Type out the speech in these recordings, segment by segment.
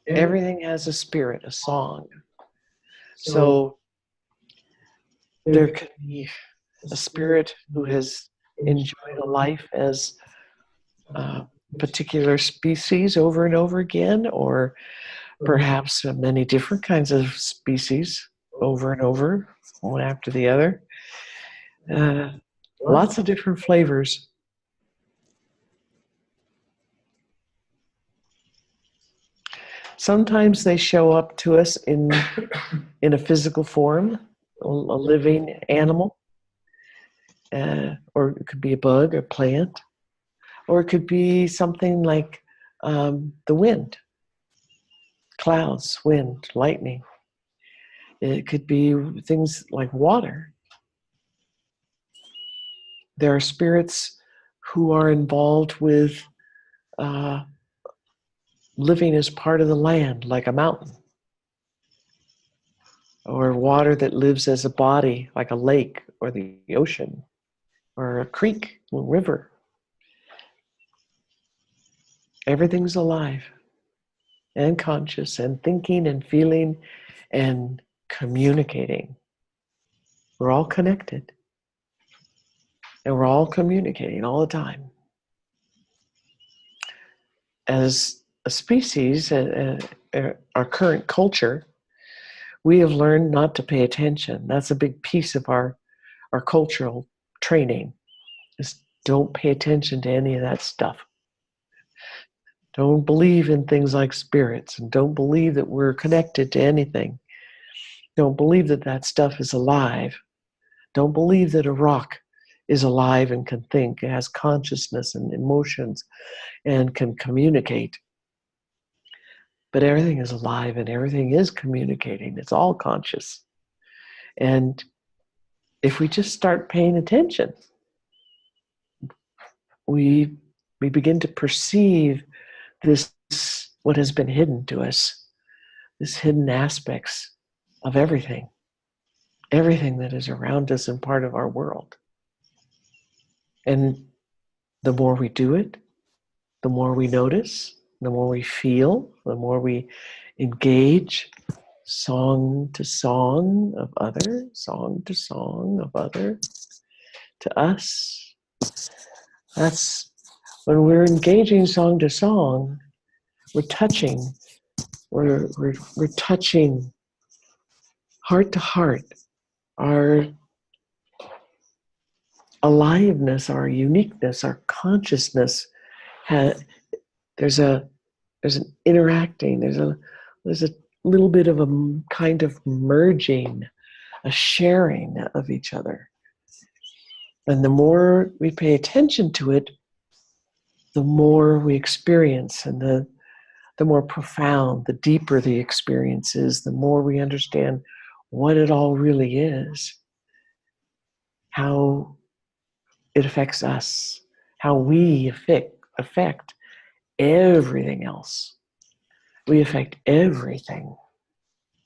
Everything has a spirit, a song. So there could be a spirit who has enjoyed a life as a particular species over and over again, or perhaps many different kinds of species over and over, one after the other. Uh, Lots of different flavors. Sometimes they show up to us in a physical form, a living animal, or it could be a bug or plant, or it could be something like the wind, clouds, wind, lightning. It could be things like water. There are spirits who are involved with uh, living as part of the land, like a mountain, or water that lives as a body, like a lake or the ocean, or a creek, a river. Everything's alive and conscious and thinking and feeling and communicating. We're all connected and we're all communicating all the time. As a species, our current culture, we have learned not to pay attention. That's a big piece of our cultural training, is don't pay attention to any of that stuff. Don't believe in things like spirits, and don't believe that we're connected to anything. Don't believe that that stuff is alive. Don't believe that a rock is alive and can think, it has consciousness and emotions and can communicate. But everything is alive and everything is communicating. It's all conscious. And if we just start paying attention, we begin to perceive this, what has been hidden to us, this hidden aspects of everything that is around us and part of our world. And the more we do it, the more we notice, the more we feel, the more we engage, song to song of other, song to song of other, to us. That's when we're engaging song to song, we're touching, we're touching heart to heart, our aliveness, our uniqueness, our consciousness. There's an interacting, there's a little bit of a kind of merging, a sharing of each other. And the more we pay attention to it, the more we experience, and the more profound, the deeper the experience is, the more we understand what it all really is, how it affects us, how we affect everything else. We affect everything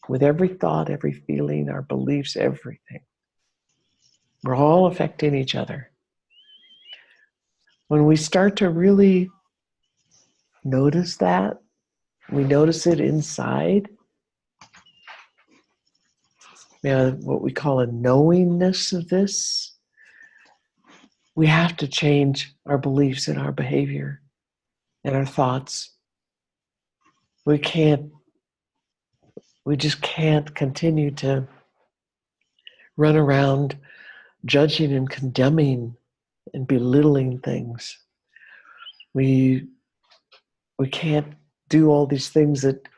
with every thought, every feeling, our beliefs, everything. We're all affecting each other. When we start to really notice that, we notice it inside, what we call a knowingness of this, we have to change our beliefs and our behavior and our thoughts. We just can't continue to run around judging and condemning and belittling things. We can't do all these things that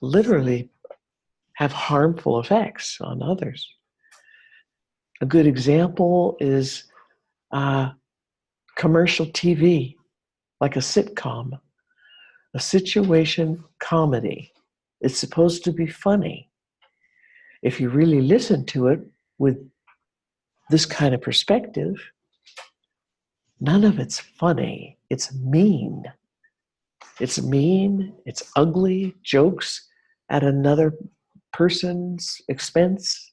literally have harmful effects on others. A good example is commercial TV, like a sitcom, a situation comedy. It's supposed to be funny. If you really listen to it with this kind of perspective, none of it's funny. It's mean. It's mean, it's ugly, jokes at another person's expense,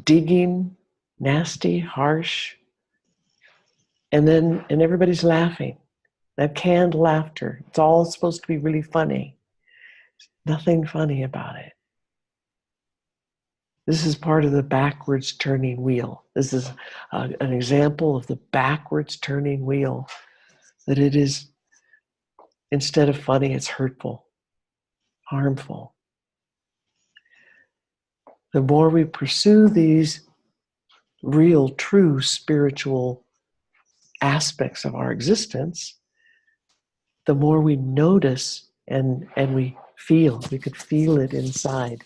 digging, nasty, harsh, and everybody's laughing. that canned laughter. It's all supposed to be really funny. Nothing funny about it. This is part of the backwards turning wheel. This is an example of the backwards turning wheel. That it is, instead of funny, it's hurtful, harmful. The more we pursue these real, true spiritual aspects of our existence, the more we notice and we feel. We could feel it inside.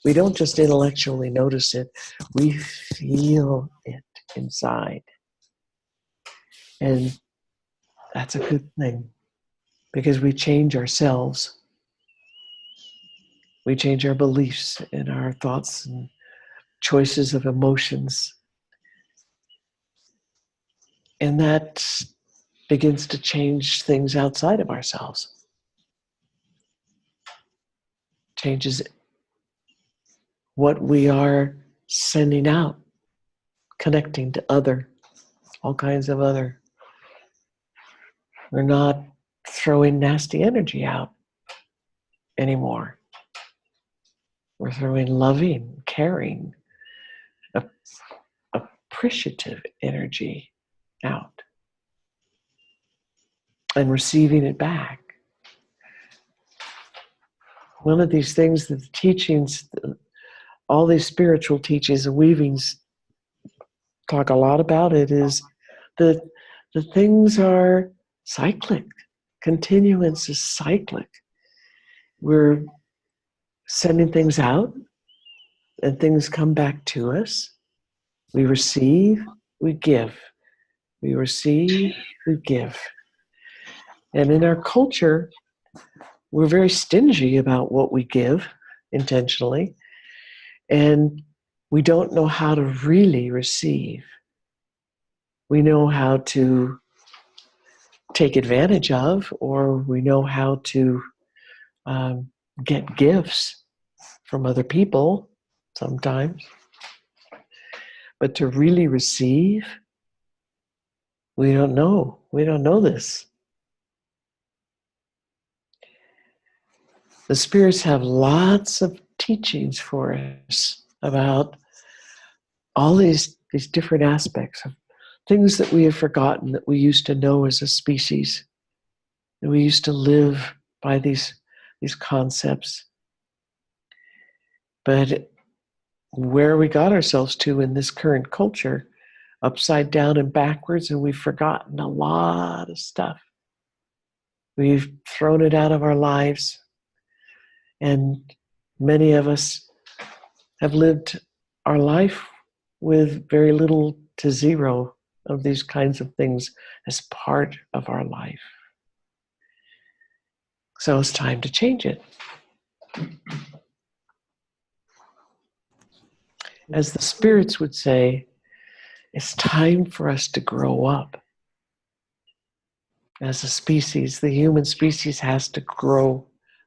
We don't just intellectually notice it, we feel it inside. And that's a good thing, because we change ourselves. We change our beliefs and our thoughts and choices of emotions. And that begins to change things outside of ourselves. Changes what we are sending out, connecting to other, all kinds of other. We're not throwing nasty energy out anymore. We're throwing loving, caring, appreciative energy out and receiving it back. One of these things that the teachings, all these spiritual teachings and weavings talk a lot about it, is that the things are cyclic. Continuance is cyclic. We're sending things out and things come back to us. We receive, we give. We receive, we give. And in our culture, we're very stingy about what we give intentionally, and we don't know how to really receive. We know how to take advantage of, or we know how to get gifts from other people sometimes. But to really receive, we don't know. We don't know this. The spirits have lots of teachings for us about all these different aspects of things that we have forgotten, that we used to know as a species. And we used to live by these concepts. But where we got ourselves to in this current culture, upside down and backwards, and we've forgotten a lot of stuff. We've thrown it out of our lives. And many of us have lived our life with very little to zero of these kinds of things as part of our life. So it's time to change it. As the spirits would say, it's time for us to grow up. As a species, the human species has to grow